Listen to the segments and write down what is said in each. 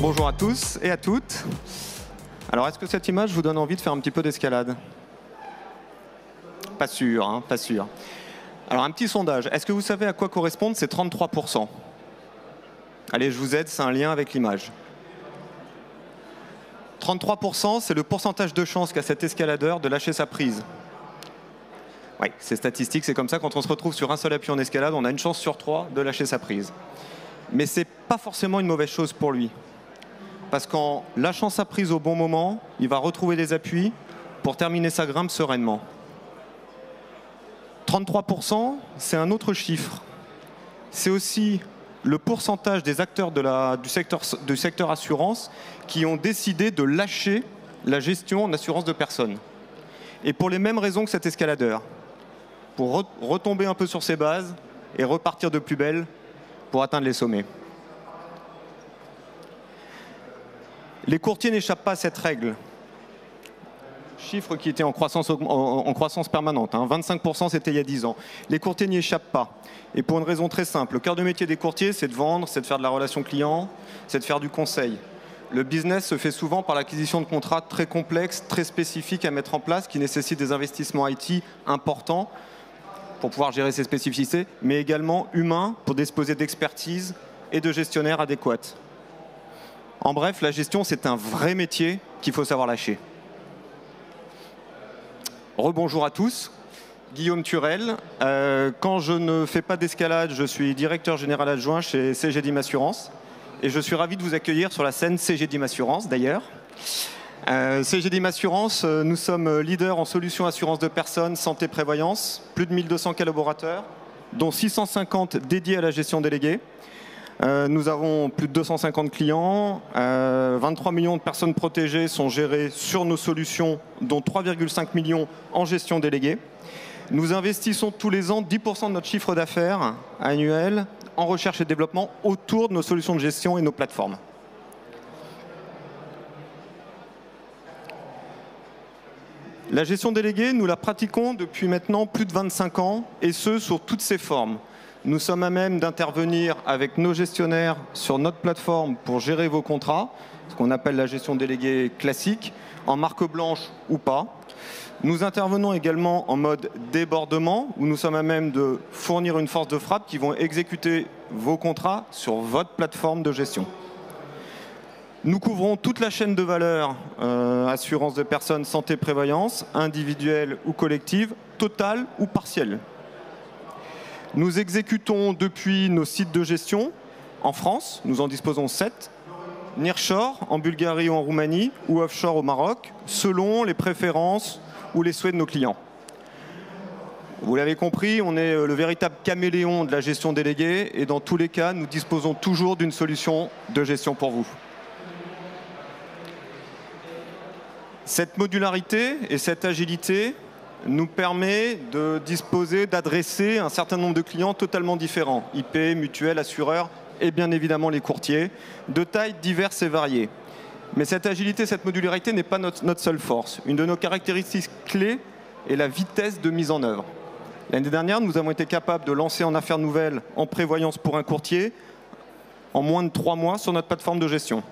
Bonjour à tous et à toutes. Alors, est-ce que cette image vous donne envie de faire un petit peu d'escalade? Pas sûr, hein, pas sûr. Alors, un petit sondage. Est-ce que vous savez à quoi correspondent ces 33%? Allez, je vous aide, c'est un lien avec l'image. 33%, c'est le pourcentage de chance qu'a cet escaladeur de lâcher sa prise. Oui, c'est statistique, c'est comme ça, quand on se retrouve sur un seul appui en escalade, on a une chance sur 3 de lâcher sa prise. Mais ce n'est pas forcément une mauvaise chose pour lui. Parce qu'en lâchant sa prise au bon moment, il va retrouver les appuis pour terminer sa grimpe sereinement. 33%, c'est un autre chiffre. C'est aussi le pourcentage des acteurs du secteur assurance qui ont décidé de lâcher la gestion en assurance de personnes. Et pour les mêmes raisons que cet escaladeur. Pour retomber un peu sur ses bases et repartir de plus belle pour atteindre les sommets. Les courtiers n'échappent pas à cette règle. Chiffre qui était en croissance permanente. 25%, c'était il y a 10 ans. Les courtiers n'y échappent pas. Et pour une raison très simple. Le cœur de métier des courtiers, c'est de vendre, c'est de faire de la relation client, c'est de faire du conseil. Le business se fait souvent par l'acquisition de contrats très complexes, très spécifiques à mettre en place, qui nécessitent des investissements IT importants pour pouvoir gérer ces spécificités, mais également humains pour disposer d'expertise et de gestionnaires adéquats. En bref, la gestion, c'est un vrai métier qu'il faut savoir lâcher. Rebonjour à tous. Guillaume Turel. Quand je ne fais pas d'escalade, je suis directeur général adjoint chez CGDIM Assurance. Et je suis ravi de vous accueillir sur la scène CGDIM Assurance, d'ailleurs. CGDIM Assurance, nous sommes leaders en solutions assurance de personnes, santé, prévoyance. Plus de 1200 collaborateurs, dont 650 dédiés à la gestion déléguée. Nous avons plus de 250 clients, 23 millions de personnes protégées sont gérées sur nos solutions, dont 3,5 millions en gestion déléguée. Nous investissons tous les ans 10% de notre chiffre d'affaires annuel en recherche et développement autour de nos solutions de gestion et nos plateformes. La gestion déléguée, nous la pratiquons depuis maintenant plus de 25 ans, et ce, sous toutes ses formes. Nous sommes à même d'intervenir avec nos gestionnaires sur notre plateforme pour gérer vos contrats, ce qu'on appelle la gestion déléguée classique, en marque blanche ou pas. Nous intervenons également en mode débordement, où nous sommes à même de fournir une force de frappe qui vont exécuter vos contrats sur votre plateforme de gestion. Nous couvrons toute la chaîne de valeur, assurance de personnes, santé, prévoyance, individuelle ou collective, totale ou partielle. Nous exécutons depuis nos sites de gestion en France, nous en disposons 7, nearshore en Bulgarie ou en Roumanie, ou offshore au Maroc, selon les préférences ou les souhaits de nos clients. Vous l'avez compris, on est le véritable caméléon de la gestion déléguée et dans tous les cas, nous disposons toujours d'une solution de gestion pour vous. Cette modularité et cette agilité nous permet de disposer, d'adresser un certain nombre de clients totalement différents, IP, mutuelles, assureurs et bien évidemment les courtiers, de tailles diverses et variées. Mais cette agilité, cette modularité n'est pas notre seule force. Une de nos caractéristiques clés est la vitesse de mise en œuvre. L'année dernière, nous avons été capables de lancer en affaires nouvelles, en prévoyance pour un courtier, en moins de 3 mois sur notre plateforme de gestion.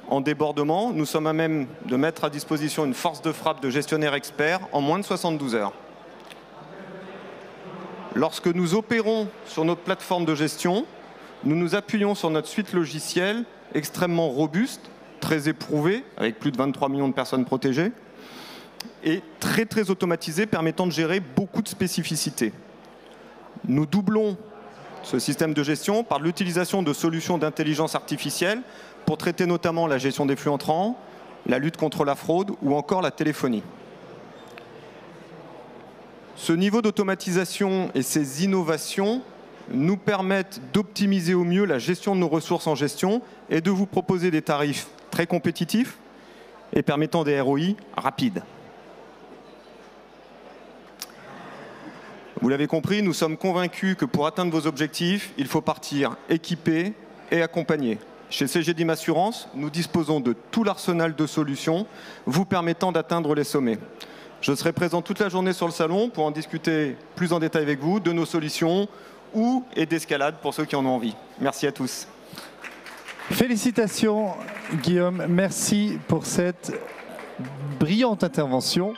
En débordement, nous sommes à même de mettre à disposition une force de frappe de gestionnaires experts en moins de 72 heures. Lorsque nous opérons sur notre plateforme de gestion, nous nous appuyons sur notre suite logicielle extrêmement robuste, très éprouvée, avec plus de 23 millions de personnes protégées, et très automatisée, permettant de gérer beaucoup de spécificités. Nous doublons ce système de gestion par l'utilisation de solutions d'intelligence artificielle pour traiter notamment la gestion des flux entrants, la lutte contre la fraude ou encore la téléphonie. Ce niveau d'automatisation et ces innovations nous permettent d'optimiser au mieux la gestion de nos ressources en gestion et de vous proposer des tarifs très compétitifs et permettant des ROI rapides. Vous l'avez compris, nous sommes convaincus que pour atteindre vos objectifs, il faut partir équipé et accompagné. Chez CGDIM Assurance, nous disposons de tout l'arsenal de solutions vous permettant d'atteindre les sommets. Je serai présent toute la journée sur le salon pour en discuter plus en détail avec vous de nos solutions ou et d'escalade pour ceux qui en ont envie. Merci à tous. Félicitations Guillaume, merci pour cette brillante intervention.